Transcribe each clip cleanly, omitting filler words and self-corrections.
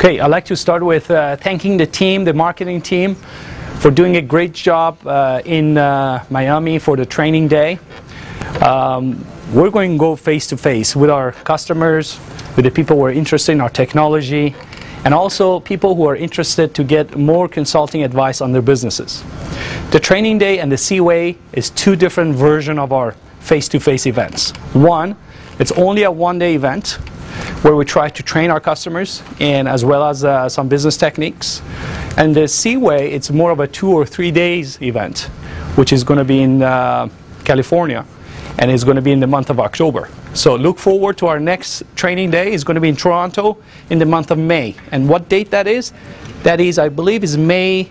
Okay, I'd like to start with thanking the team, the marketing team, for doing a great job in Miami for the training day. We're going to go face to face with our customers, with the people who are interested in our technology, and also people who are interested to get more consulting advice on their businesses. The training day and the Seaway is two different versions of our face-to-face events. One, it's only a one-day event where we try to train our customers and as well as some business techniques. And the Seaway, it's more of a 2 or 3 days event, which is going to be in California, and it's going to be in the month of October. So look forward to our next training day. It's going to be in Toronto in the month of May. And what date that is? That is, I believe, is May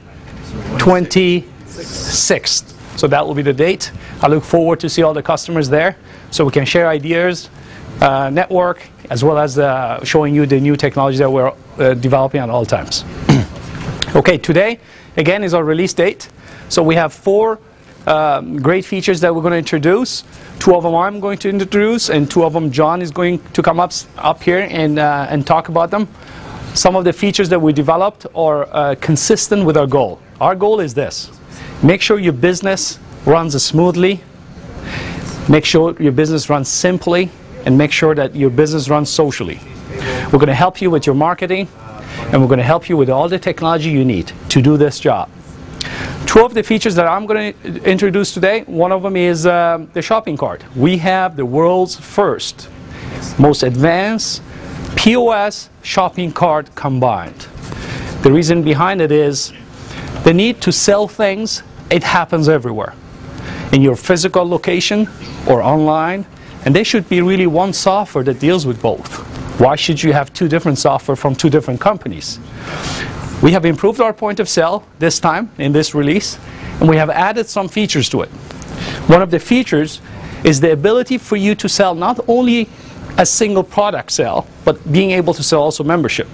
26th. So that will be the date. I look forward to see all the customers there so we can share ideas, network, as well as showing you the new technology that we're developing at all times. Okay, today, again, is our release date. So we have 4 great features that we're going to introduce. 2 of them I'm going to introduce, and 2 of them John is going to come up here and talk about them. Some of the features that we developed are consistent with our goal. Our goal is this: make sure your business runs smoothly, make sure your business runs simply, and make sure that your business runs socially. We're going to help you with your marketing, and we're going to help you with all the technology you need to do this job. 2 of the features that I'm going to introduce today, one of them is the shopping cart. We have the world's first, most advanced POS shopping cart combined. The reason behind it is the need to sell things. It happens everywhere, in your physical location or online, and there should be really one software that deals with both. Why should you have 2 different software from 2 different companies? We have improved our point of sale this time in this release, and we have added some features to it. One of the features is the ability for you to sell not only a single product sale, but being able to sell also membership.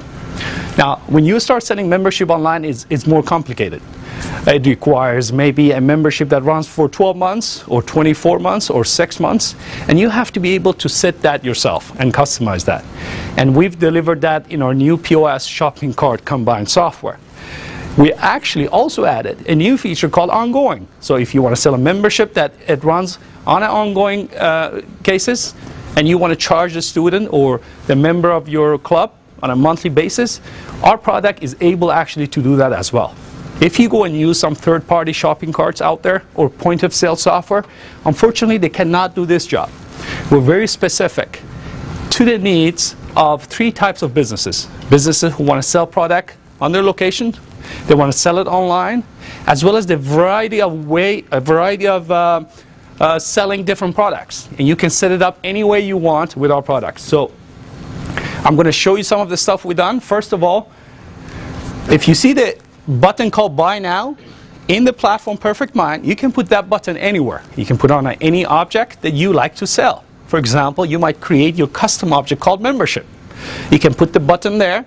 Now, when you start selling membership online, it's more complicated. It requires maybe a membership that runs for 12 months or 24 months or 6 months, and you have to be able to set that yourself and customize that. And we've delivered that in our new POS shopping cart combined software. We actually also added a new feature called ongoing. So if you want to sell a membership that it runs on an ongoing cases, and you want to charge the student or the member of your club on a monthly basis, our product is able actually to do that as well. If you go and use some third-party shopping carts out there or point-of-sale software, unfortunately they cannot do this job. We're very specific to the needs of 3 types of businesses. Businesses who want to sell product on their location, they want to sell it online, as well as the variety of selling different products. And you can set it up any way you want with our products. So I'm going to show you some of the stuff we've done. First of all, if you see the button called Buy Now in the platform PerfectMIND, you can put that button anywhere. You can put it on any object that you like to sell. For example, you might create your custom object called membership. You can put the button there,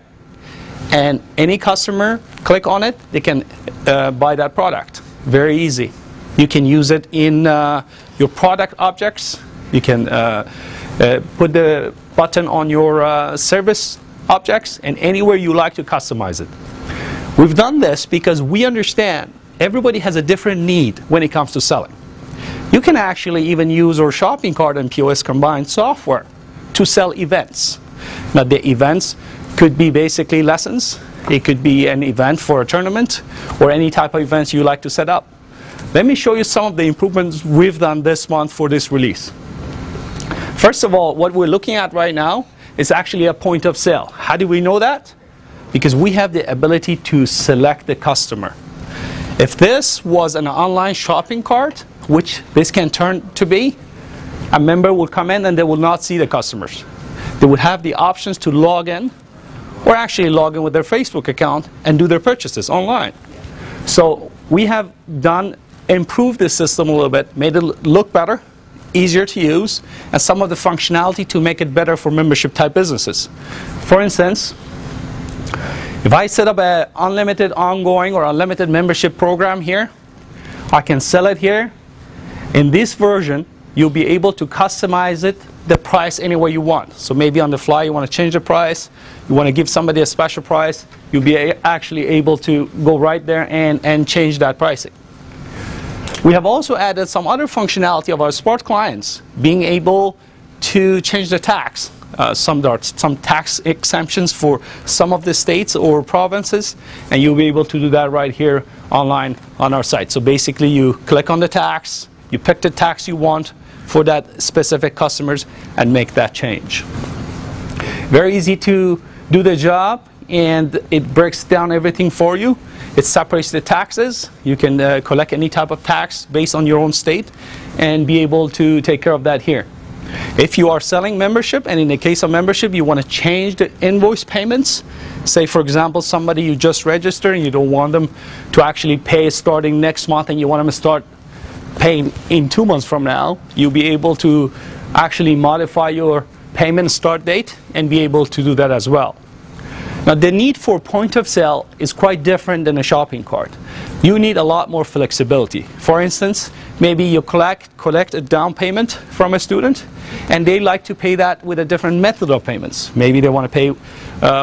and any customer click on it, they can buy that product. Very easy. You can use it in your product objects. You can put the button on your service objects, and anywhere you like to customize it. We've done this because we understand everybody has a different need when it comes to selling. You can actually even use our shopping cart and POS combined software to sell events. Now, the events could be basically lessons. It could be an event for a tournament or any type of events you like to set up. Let me show you some of the improvements we've done this month for this release. First of all, what we're looking at right now is actually a point of sale. How do we know that? Because we have the ability to select the customer. If this was an online shopping cart, which this can turn to be, a member will come in and they will not see the customers. They would have the options to log in, or actually log in with their Facebook account and do their purchases online. So we have improved the system a little bit, made it look better, easier to use, and some of the functionality to make it better for membership type businesses. For instance, if I set up an unlimited ongoing or unlimited membership program here, I can sell it here. In this version, you'll be able to customize it the price any way you want. So maybe on the fly you want to change the price, you want to give somebody a special price, you'll be actually able to go right there and change that pricing. We have also added some other functionality of our Smart clients, being able to change the tax. Some tax exemptions for some of the states or provinces, and you'll be able to do that right here online on our site. So basically you click on the tax, you pick the tax you want for that specific customers and make that change. Very easy to do the job, and it breaks down everything for you. It separates the taxes. You can collect any type of tax based on your own state and be able to take care of that here. If you are selling membership, and in the case of membership you want to change the invoice payments, say for example somebody you just registered and you don't want them to actually pay starting next month and you want them to start paying in 2 months from now, you'll be able to actually modify your payment start date and be able to do that as well. Now the need for point of sale is quite different than a shopping cart. You need a lot more flexibility. For instance, maybe you collect a down payment from a student and they like to pay that with a different method of payments. Maybe they want to pay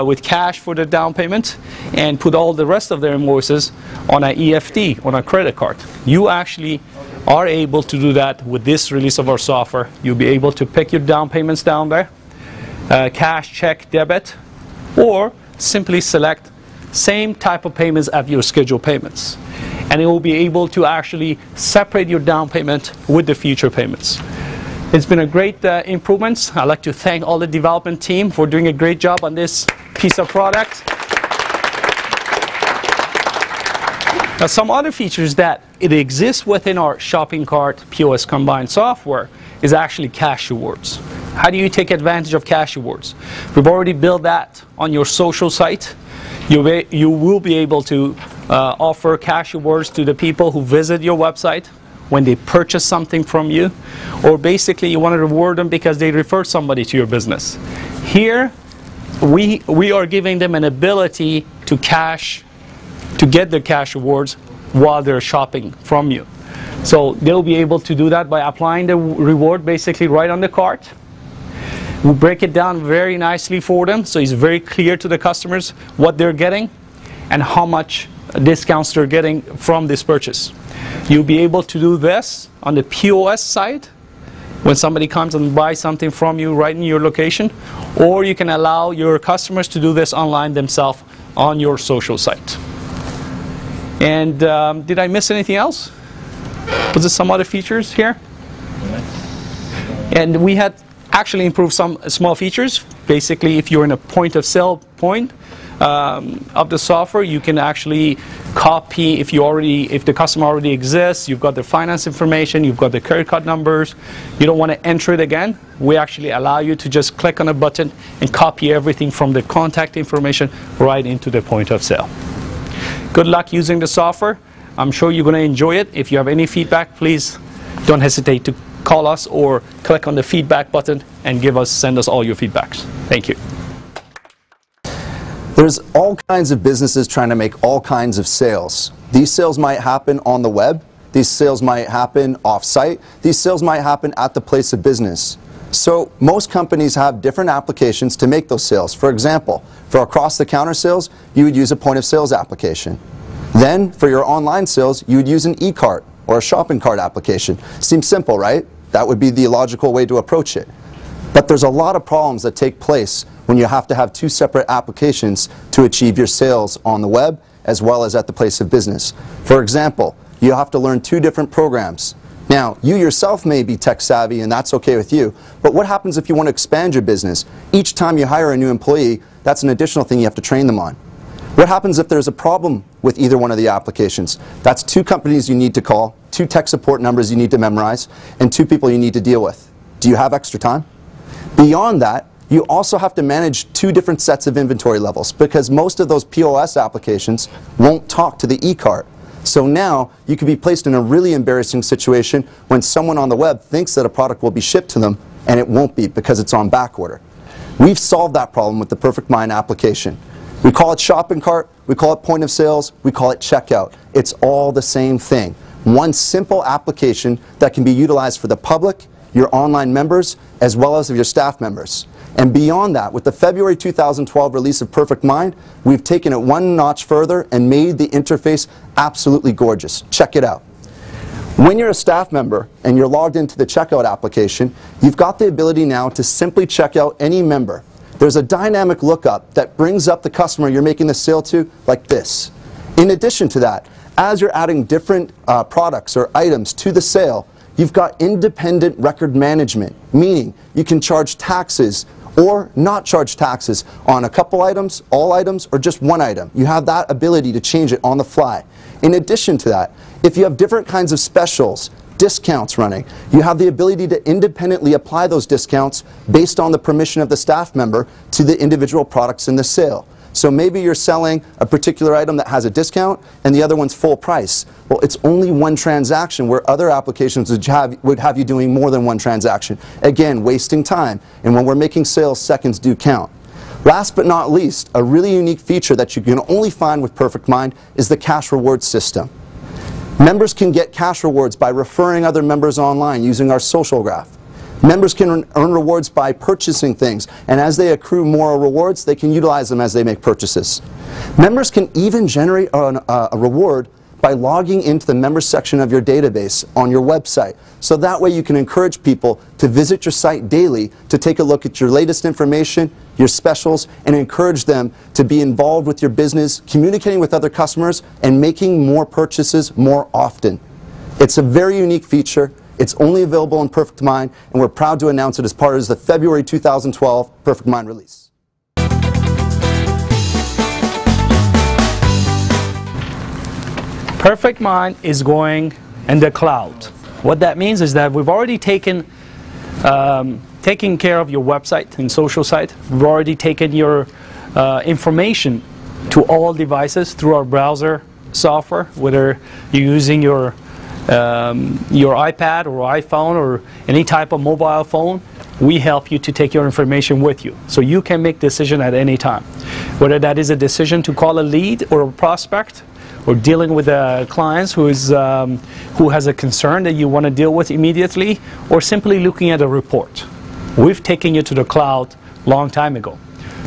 with cash for the down payment and put all the rest of their invoices on an EFT, on a credit card. You actually are able to do that with this release of our software. You'll be able to pick your down payments down there, cash, check, debit, or simply select same type of payments as your scheduled payments, and it will be able to actually separate your down payment with the future payments. It's been a great improvement. I'd like to thank all the development team for doing a great job on this piece of product. Now some other features that it exists within our shopping cart POS combined software is actually cash rewards. How do you take advantage of cash rewards? We've already built that on your social site. You will be able to offer cash rewards to the people who visit your website when they purchase something from you, or basically you want to reward them because they referred somebody to your business. Here we are giving them an ability to get their cash rewards while they're shopping from you. So they'll be able to do that by applying the reward basically right on the cart. We break it down very nicely for them, so it's very clear to the customers what they're getting and how much discounts they're getting from this purchase. You'll be able to do this on the POS side when somebody comes and buys something from you right in your location, or you can allow your customers to do this online themselves on your social site. And did I miss anything else? Was there some other features here? And we had actually improved some small features. Basically, if you're in a point of sale point of the software, you can actually copy, if the customer already exists, you've got the finance information, you've got the credit card numbers, you don't want to enter it again, we actually allow you to just click on a button and copy everything from the contact information right into the point of sale. Good luck using the software. I'm sure you're going to enjoy it. If you have any feedback, please don't hesitate to call us or click on the feedback button and send us all your feedbacks. Thank you. There's all kinds of businesses trying to make all kinds of sales. These sales might happen on the web. These sales might happen off-site. These sales might happen at the place of business. So most companies have different applications to make those sales. For example, for across-the-counter sales, you would use a point-of-sales application. Then, for your online sales, you would use an e-cart or a shopping cart application. Seems simple, right? That would be the logical way to approach it. But there's a lot of problems that take place when you have to have two separate applications to achieve your sales on the web as well as at the place of business. For example, you have to learn two different programs. Now, you yourself may be tech savvy and that's okay with you, but what happens if you want to expand your business? Each time you hire a new employee, that's an additional thing you have to train them on. What happens if there's a problem with either one of the applications? That's two companies you need to call, two tech support numbers you need to memorize, and two people you need to deal with. Do you have extra time? Beyond that, you also have to manage two different sets of inventory levels because most of those POS applications won't talk to the e-cart. So now you could be placed in a really embarrassing situation when someone on the web thinks that a product will be shipped to them and it won't be because it's on back order. We've solved that problem with the PerfectMIND application. We call it shopping cart, we call it point of sales, we call it checkout. It's all the same thing. One simple application that can be utilized for the public your online members, as well as of your staff members. And beyond that, with the February 2012 release of PerfectMIND, we've taken it one notch further and made the interface absolutely gorgeous. Check it out. When you're a staff member and you're logged into the checkout application, you've got the ability now to simply check out any member. There's a dynamic lookup that brings up the customer you're making the sale to like this. In addition to that, as you're adding different products or items to the sale, you've got independent record management, meaning you can charge taxes or not charge taxes on a couple items, all items, or just one item. You have that ability to change it on the fly. In addition to that, if you have different kinds of specials, discounts running, you have the ability to independently apply those discounts based on the permission of the staff member to the individual products in the sale. So maybe you're selling a particular item that has a discount and the other one's full price. Well, it's only one transaction, where other applications would have you doing more than one transaction. Again, wasting time. And when we're making sales, seconds do count. Last but not least, a really unique feature that you can only find with PerfectMIND is the cash rewards system. Members can get cash rewards by referring other members online using our social graph. Members can earn rewards by purchasing things, and as they accrue more rewards, they can utilize them as they make purchases. Members can even generate a reward by logging into the members section of your database on your website. So that way you can encourage people to visit your site daily to take a look at your latest information, your specials, and encourage them to be involved with your business, communicating with other customers, and making more purchases more often. It's a very unique feature. It's only available in PerfectMIND, and we're proud to announce it as part of the February 2012 PerfectMIND release. PerfectMIND is going in the cloud. What that means is that we've already taken care of your website and social site. We've already taken your information to all devices through our browser software, whether you're using your iPad or iPhone or any type of mobile phone. We help you to take your information with you, so you can make decision at any time. Whether that is a decision to call a lead or a prospect, or dealing with clients who has a concern that you want to deal with immediately, or simply looking at a report. We've taken you to the cloud long time ago.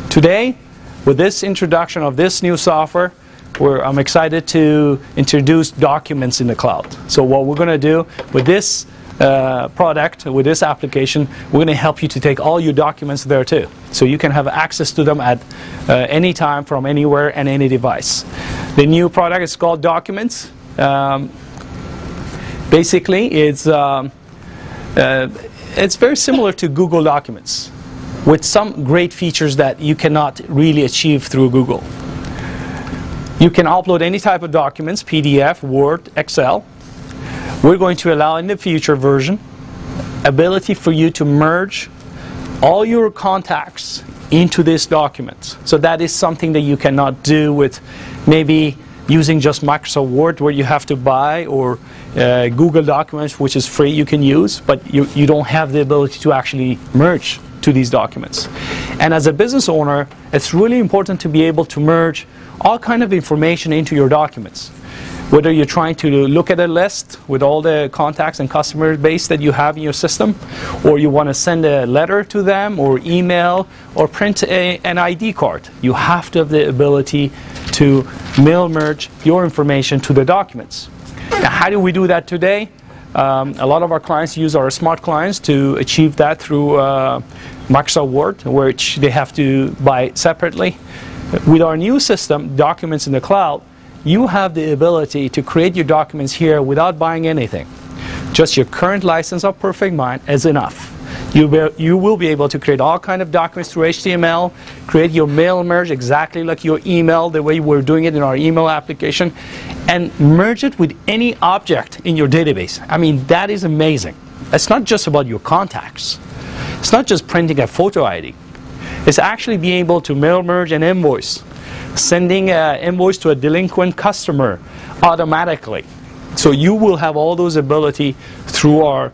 Today, with this introduction of this new software, I'm excited to introduce documents in the cloud. So what we're going to do with this product, with this application, we're going to help you to take all your documents there too. So you can have access to them at any time, from anywhere and any device. The new product is called Documents. Basically, it's very similar to Google Documents, with some great features that you cannot really achieve through Google. You can upload any type of documents, PDF, Word, Excel. We're going to allow in the future version ability for you to merge all your contacts into this document. So that is something that you cannot do with maybe using just Microsoft Word, where you have to buy, or Google Documents, which is free, you can use, but you don't have the ability to actually merge to these documents. And as a business owner, it's really important to be able to merge all kind of information into your documents. Whether you're trying to look at a list with all the contacts and customer base that you have in your system, or you want to send a letter to them, or email, or print an ID card, you have to have the ability to mail merge your information to the documents. Now, how do we do that today? A lot of our clients use our smart clients to achieve that through Microsoft Word, which they have to buy separately. With our new system, Documents in the Cloud, you have the ability to create your documents here without buying anything. Just your current license of PerfectMIND is enough. You will be able to create all kinds of documents through HTML, create your mail merge exactly like your email, the way we're doing it in our email application, and merge it with any object in your database. I mean, that is amazing. It's not just about your contacts. It's not just printing a photo ID. It's actually being able to mail merge an invoice, sending an invoice to a delinquent customer automatically. So you will have all those ability through our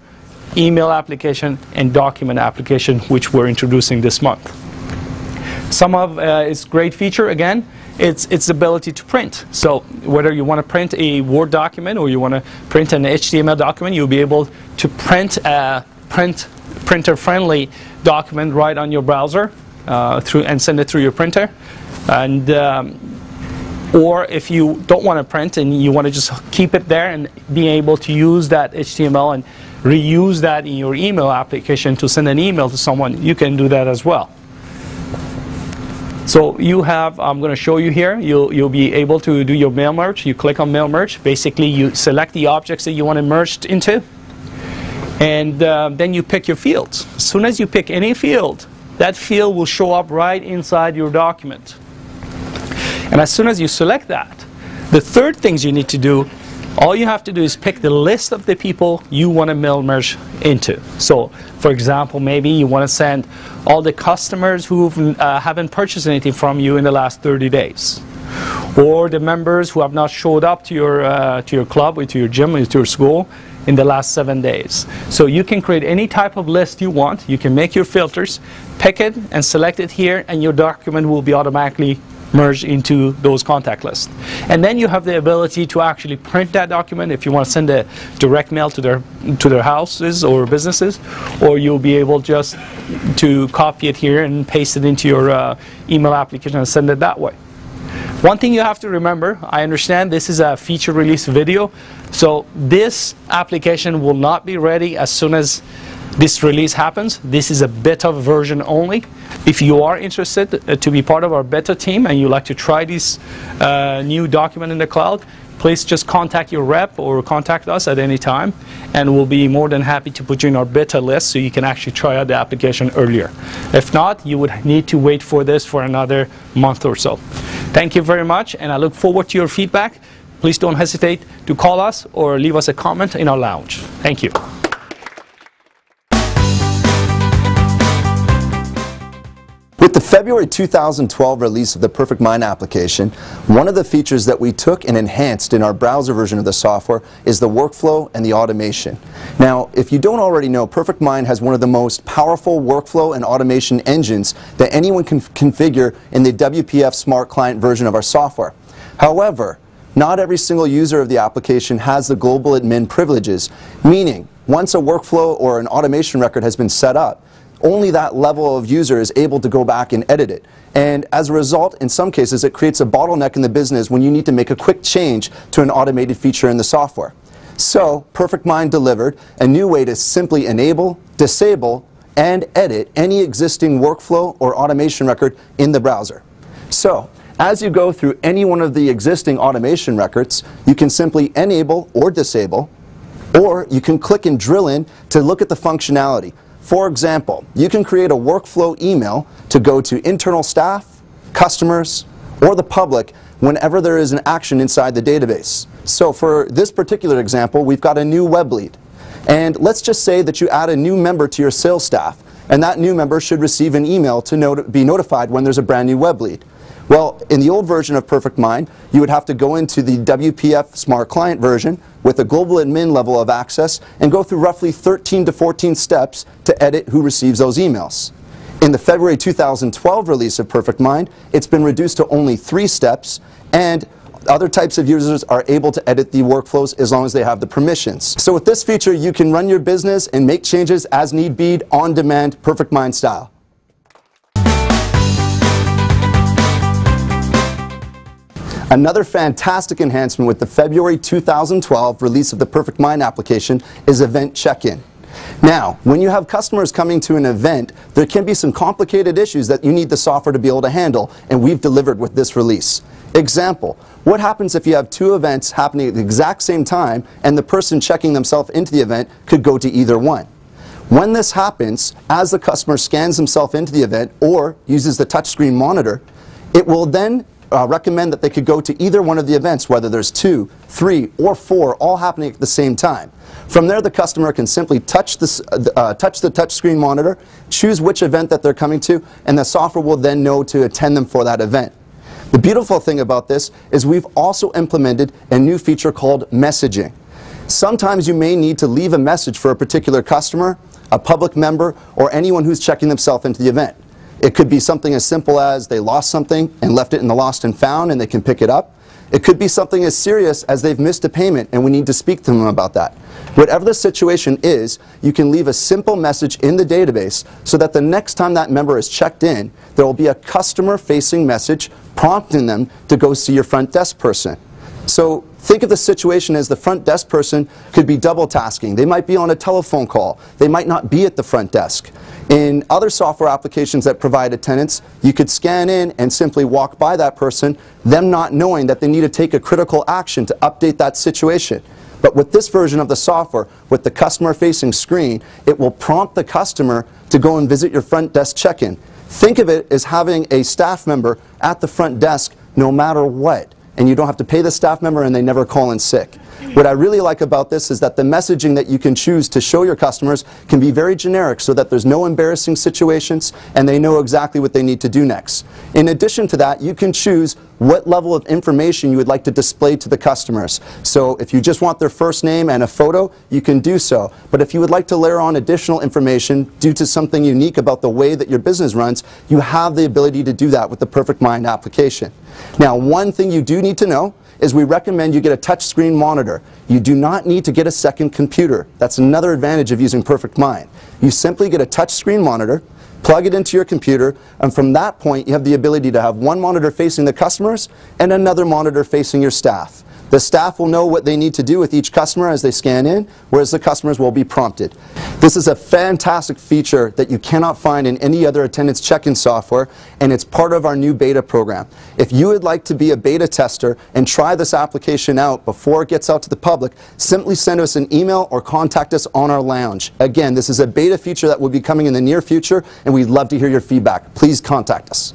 email application and document application, which we're introducing this month. Some of its great feature, again, it's its ability to print. So whether you want to print a Word document or you want to print an HTML document, you'll be able to print printer-friendly document right on your browser and send it through your printer. And or if you don't want to print and you want to just keep it there and be able to use that HTML and reuse that in your email application to send an email to someone, you can do that as well. So you have, I'm going to show you here, you'll be able to do your mail merge. You click on mail merge. Basically, you select the objects that you want to merge into, and then you pick your fields. As soon as you pick any field, that field will show up right inside your document. And as soon as you select that, the third things you need to do, all you have to do is pick the list of the people you want to mail merge into. So, for example, maybe you want to send all the customers who haven't purchased anything from you in the last 30 days. Or the members who have not showed up to your club, or to your gym, or to your school in the last 7 days. So you can create any type of list you want. You can make your filters, pick it, and select it here, and your document will be automatically merged into those contact lists. And then you have the ability to actually print that document if you want to send a direct mail to their houses or businesses, or you'll be able just to copy it here and paste it into your email application and send it that way. One thing you have to remember, I understand this is a feature release video, so this application will not be ready as soon as this release happens. This is a beta version only. If you are interested to be part of our beta team and you like to try this new document in the cloud, please just contact your rep or contact us at any time, and we'll be more than happy to put you in our beta list so you can actually try out the application earlier. If not, you would need to wait for this for another month or so. Thank you very much, and I look forward to your feedback. Please don't hesitate to call us or leave us a comment in our lounge. Thank you. With the February 2012 release of the PerfectMIND application, one of the features that we took and enhanced in our browser version of the software is the workflow and the automation. Now, if you don't already know, PerfectMIND has one of the most powerful workflow and automation engines that anyone can configure in the WPF Smart Client version of our software. However, not every single user of the application has the global admin privileges, meaning once a workflow or an automation record has been set up, only that level of user is able to go back and edit it. And as a result, in some cases, it creates a bottleneck in the business when you need to make a quick change to an automated feature in the software. So, PerfectMIND delivered a new way to simply enable, disable, and edit any existing workflow or automation record in the browser. So, as you go through any one of the existing automation records, you can simply enable or disable, or you can click and drill in to look at the functionality. For example, you can create a workflow email to go to internal staff, customers, or the public whenever there is an action inside the database. So for this particular example, we've got a new web lead. And let's just say that you add a new member to your sales staff, and that new member should receive an email to be notified when there's a brand new web lead. Well, in the old version of PerfectMIND, you would have to go into the WPF Smart Client version with a global admin level of access and go through roughly 13 to 14 steps to edit who receives those emails. In the February 2012 release of PerfectMIND, it's been reduced to only 3 steps, and other types of users are able to edit the workflows as long as they have the permissions. So with this feature, you can run your business and make changes as need be, on demand, PerfectMIND style. Another fantastic enhancement with the February 2012 release of the PerfectMIND application is event check-in. Now, when you have customers coming to an event, there can be some complicated issues that you need the software to be able to handle, and we've delivered with this release. Example, what happens if you have 2 events happening at the exact same time and the person checking themselves into the event could go to either one? When this happens, as the customer scans himself into the event or uses the touchscreen monitor, it will then recommend that they could go to either one of the events, whether there's 2, 3, or 4 all happening at the same time. From there, the customer can simply touch the touchscreen monitor, choose which event that they're coming to, and the software will then know to attend them for that event. The beautiful thing about this is we've also implemented a new feature called messaging. Sometimes you may need to leave a message for a particular customer, a public member, or anyone who's checking themselves into the event. It could be something as simple as they lost something and left it in the lost and found and they can pick it up. It could be something as serious as they've missed a payment and we need to speak to them about that. Whatever the situation is, you can leave a simple message in the database so that the next time that member is checked in, there will be a customer-facing message prompting them to go see your front desk person. So think of the situation as the front desk person could be double tasking. They might be on a telephone call. They might not be at the front desk. In other software applications that provide attendance, you could scan in and simply walk by that person, them not knowing that they need to take a critical action to update that situation. But with this version of the software, with the customer-facing screen, it will prompt the customer to go and visit your front desk check-in. Think of it as having a staff member at the front desk no matter what. And you don't have to pay the staff member and they never call in sick. What I really like about this is that the messaging that you can choose to show your customers can be very generic so that there's no embarrassing situations and they know exactly what they need to do next. In addition to that, you can choose what level of information you would like to display to the customers. So if you just want their first name and a photo, you can do so. But if you would like to layer on additional information due to something unique about the way that your business runs, you have the ability to do that with the PerfectMIND application. Now, one thing you do need to know is we recommend you get a touchscreen monitor. You do not need to get a second computer. That's another advantage of using PerfectMIND. You simply get a touchscreen monitor, plug it into your computer, and from that point you have the ability to have one monitor facing the customers and another monitor facing your staff. The staff will know what they need to do with each customer as they scan in, whereas the customers will be prompted. This is a fantastic feature that you cannot find in any other attendance check-in software, and it's part of our new beta program. If you would like to be a beta tester and try this application out before it gets out to the public, simply send us an email or contact us on our lounge. Again, this is a beta feature that will be coming in the near future, and we'd love to hear your feedback. Please contact us.